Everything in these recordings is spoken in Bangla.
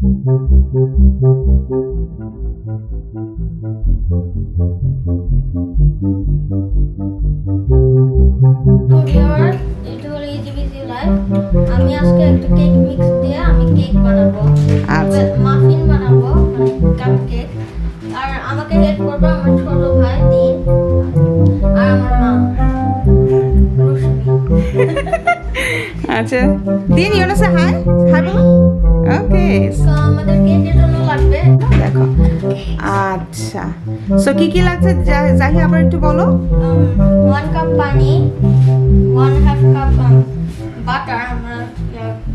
এটা হলো EzBz Life। আমি আজকে একটা কেক মিক্স দিয়ে আমি কেক বানাবো, মাফিন বানাবো, কাপ কেক। আর আমাকে হেল্প করবে আমার ছোট ভাই দিন আর আমার মা রুশমি। আচ্ছা দিন, ইউ না সে হাই হাই বলো। ওকে, তো আমাদের কেকের জন্য লাগবে, দেখো। আচ্ছা, সো কি কি লাগছে জাহি আবার একটু বলো। 1 কাপ পানি, 1/2 কাপ বাটার, আমরা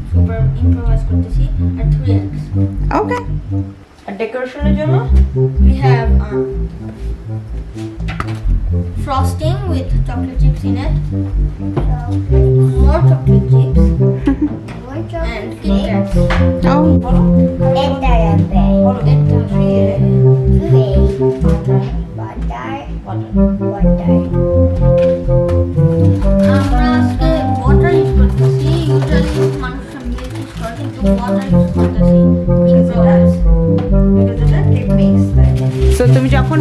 সুপার ইম্প্রোভাইজ করতেছি, আর 3 eggs। ওকে, আর ডেকোরেশনের জন্য We have frosting with chocolate chips in it, more chocolate chips, and Kit Kats. ও বলো Etta, আমরা আজকে water use করতেছি, usually মানুষরা milk use করে, কিন্তু water use করতেছি improvise। এটা কেক মিক্স সো তুমি যখন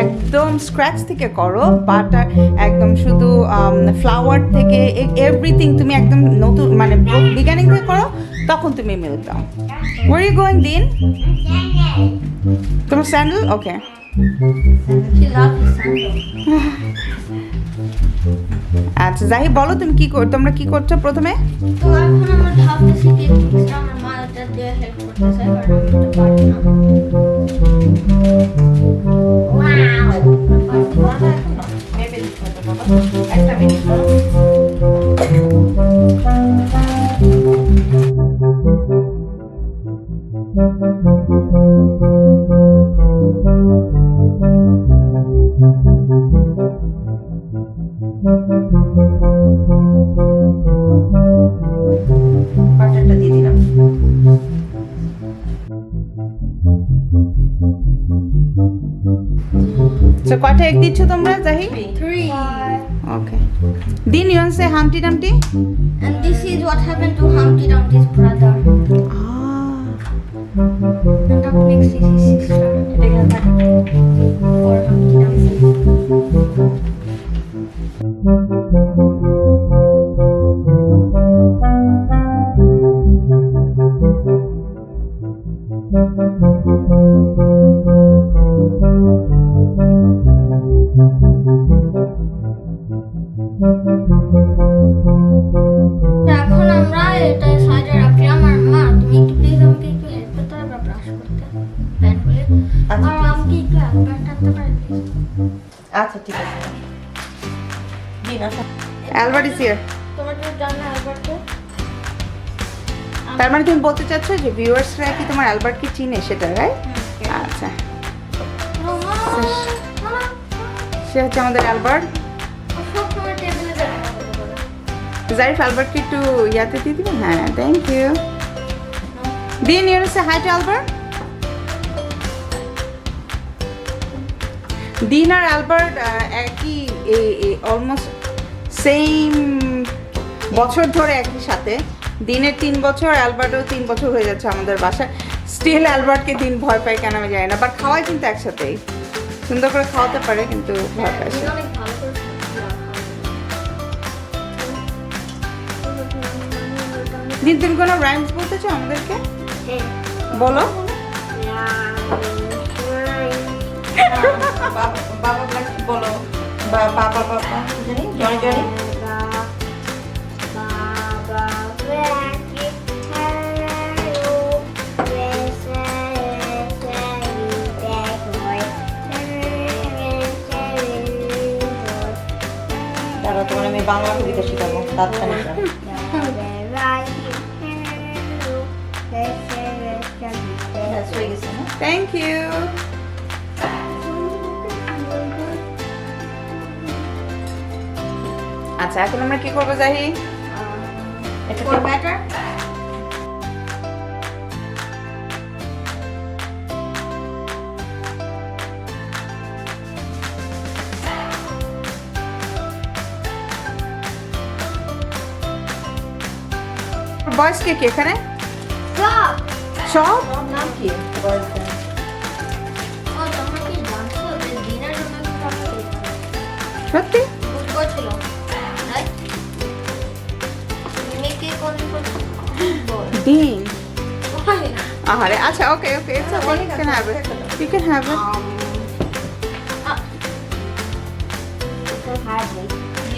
একদম স্ক্র্যাচ থেকে করো, বাটার একদম শুধু ফ্লাওয়ার থেকে এভরিথিং তুমি একদম নতুন মানে বিগিনিং থেকে করো, তখন তুমি মিল্ক দাও। ওয়ার ইউ গোয়িং দিন? তোমার sandal? Okay, She loves the sandal. আচ্ছা জাহি বলো তুমি কি তোমরা কি করছো প্রথমে? তো এখন আমরা ভাবতেছি কেক মিক্সটা আমার মা এটা দিয়ে হেল্প করতেছে, কারণ আমি এটা পারি না। মেপে দিতে হবে বাবা, একটা মিনিট বলো। বাটারটা দিয়ে দিলাম। সো কয়টা এগ দিচ্ছ তোমরা Zahi? 3. Okay, Dean you say Humpty Dumpty? And this is what happened to Humpty Dumpty's brother. And up next is his sister. এটা এখানে থাকে। For Humpty Dumpty. এখন আমরা এটা সাইডে রাখলাম, আর মা তুমি একটু প্লিজ আমাকে একটু হেল্প করতে পারবে ব্রাশ করতে প্যান করে, আচ্ছা, আর আমাকে একটু অ্যালবার্ট টানতে পারবে প্লিজ? আচ্ছা ঠিক আছে দিন আসা। Albert is here. তোমার একটু জানা অ্যালবার্টকে? তার মানে তুমি বলতে চাচ্ছ যে ভিউয়ার্সরা কি তোমার অ্যালবার্টকে চিনে সেটা, রাইট? আচ্ছা, সে হচ্ছে আমাদের অ্যালবার্ট। সবসময় টেবিলে দেখা জারিফ অ্যালবার্টকে একটু ইয়াতে দিয়ে দিবেন? হ্যাঁ, thank you. Dean you say hi to Albert. Dean আর অ্যালবার্ট একই অলমোস্ট সেম বছর ধরে একই সাথে। দিনের 3 বছর, অ্যালবার্টও 3 বছর হয়ে যাচ্ছে আমাদের বাসায়। স্টিল অ্যালবার্টকে দিন ভয় পায় কেন আমি জানি না, বাট খাওয়াই কিন্তু একসাথেই, সুন্দর করে খাওয়াতে পারে কিন্তু ভয় পায় সে। অনেক ভালো করে দিন তুমি কোনো রাইমস বলতে চাও আমাদেরকে? বলো। বাবা ব্ল্যাক বলো, বাবা বাবা জানি জনি জনি। দাঁড়া তোমার আমি বাংলা কবিতা শিখাবো, দাঁত খানিকটা। ব্যাস হয়ে গেছে না? Thank you. আচ্ছা, এখন আমরা কি করবো জাহি? এটা For better? বয়স কে কে এখানে? সব তোমার নাম কি বয়ফ্রেন্ড? ও তোমরা কি জানছো যে দিনের জন্য একটা কাপকেক সত্যি বুঝছিল রাইট মেকে কোন বল দিন ওখানে আহারে আচ্ছা okay okay it's okay you can have it you can have it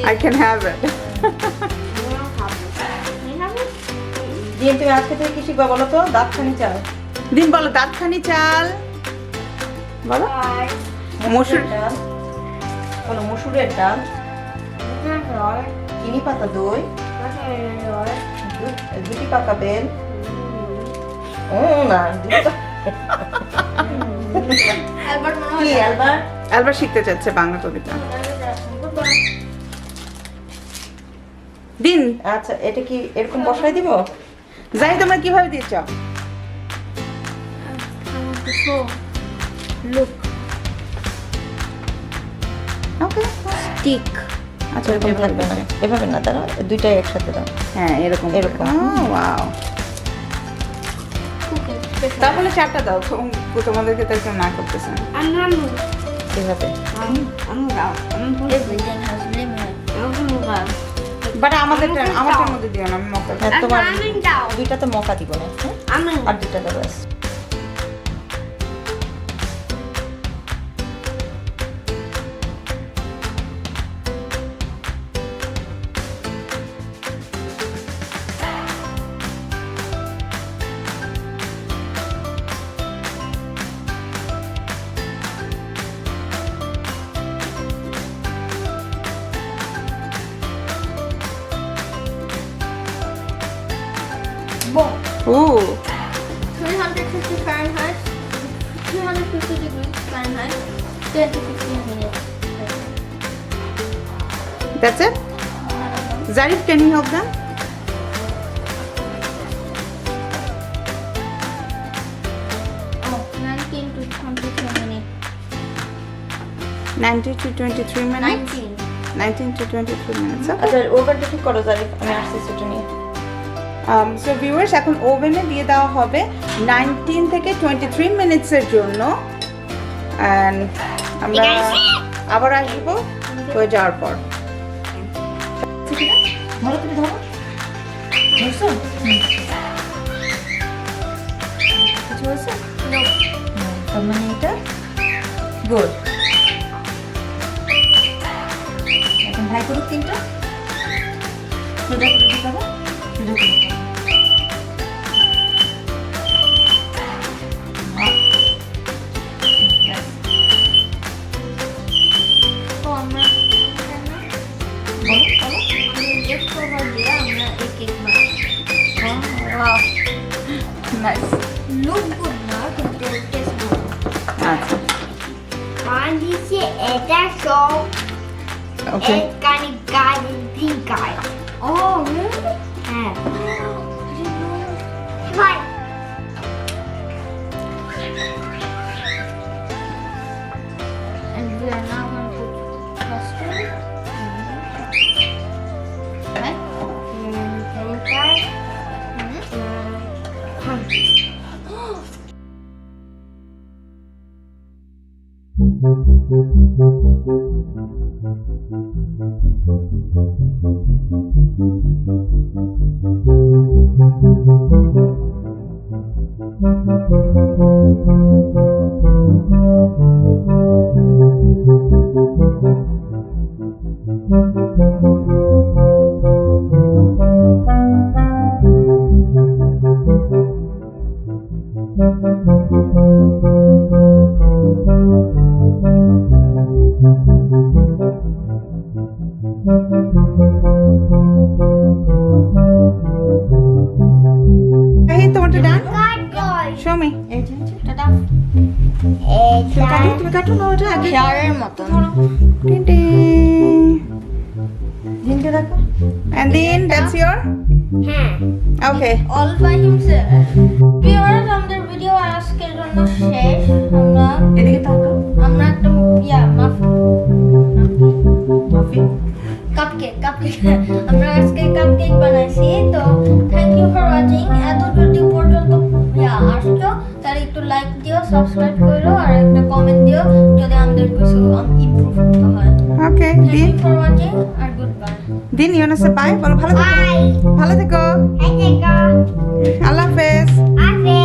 I can have it দিন তুমি আজকে থেকে কি শিখবা বলো তো? দাঁতখানি চাল, দিন বলো দাঁতখানি চাল বলো মসুর ডাল, বলো মসুরের ডাল, চিনি পাতা দই, দুটি পাকা বেল, না একবার মনে কি হয় আলবার আলবার শিখতে চাচ্ছে বাংলা কবিতা দিন আচ্ছা এটা কি এরকম বসাই দিব? যাই তোমরা কিভাবে দিচ্ছ লুক ওকে স্টিক আচ্ছা এরকম এরকম থাকবে না, এভাবে না, দাঁড়াও দুইটাই একসাথে দাও। হ্যাঁ এরকম এরকম। ওয়াও তাহলে চারটা দাও তোমাদেরকে তো একটু না করতেছে এভাবে Everything has limit. বাট আমাদেরটার মধ্যে দিও না আমি মক্কা হ্যাঁ, তোমার coming down. দুইটাতে মকা দিব না, হ্যাঁ? আর দুইটা দাও ব্যাস। Boom. Ooh, 350 Fahrenheit. 350 degrees Fahrenheit. 10 to 15 minutes. that's it. Zarif, can you help them? Oh, 19 to 23 minutes. 19 to 23 minutes. 19. 19 to 23 minutes. Okay. আচ্ছা ওভেনটা ঠিক করো জারিফ, আমি আসছি সেটা নিয়ে। সো ভিউয়ার্স এখন ওভেনে দিয়ে দেওয়া হবে 19 থেকে 23 মিনিটসের জন্য and আমরা আবার আসবো হয়ে যাওয়ার পর ধরো তুমি ধরো, ধরছো? কিছু হয়েছে? No. তার মানে এটা গুড। এখন ভাই করুক তিনটা, সোজা করে দিতে হবে, সোজা করে দিতে হবে। তো আমরা just over দিয়ে আমরা এই কেক বানাবো। Wow. Nice. Look good না কিন্তু taste good. আচ্ছা And this is এটা সব ওকে এখানে গাড়ি তিন গাড়ি Oh, really? হ্যাঁ I didn't know. ভাই And we are now going to put custard. Right? এই তোমারটা ডান শো মি Ta-da! তুমি কাটো না ওটা আগে। Flower-এর মতন। দিনকে দেখো। and then that's your হ্যাঁ okay All by himself. Viewers, আমাদের ভিডিও আজকের জন্য শেষ। এদিকে তাকাও। আমরা একটা মাফিন। কাপকেক আমরা আজকে কাপকেক বানাইছি। তো থ্যাংক ইউ ফর ওয়াচিং। এত যদি পর্যন্ত আসলো একটু লাইক দিও, সাবস্ক্রাইব করো আর একটা কমেন্ট দিও যদি আমাদের কিছু ইমপ্রুভ করতে হয়। Okay thank Dean you for watching আর good bye. Dean you say bye বলো, ভালো থেকো। Bye. ভালো থেকো, Hey, Jessica. আল্লাহ হাফেজ। Happy.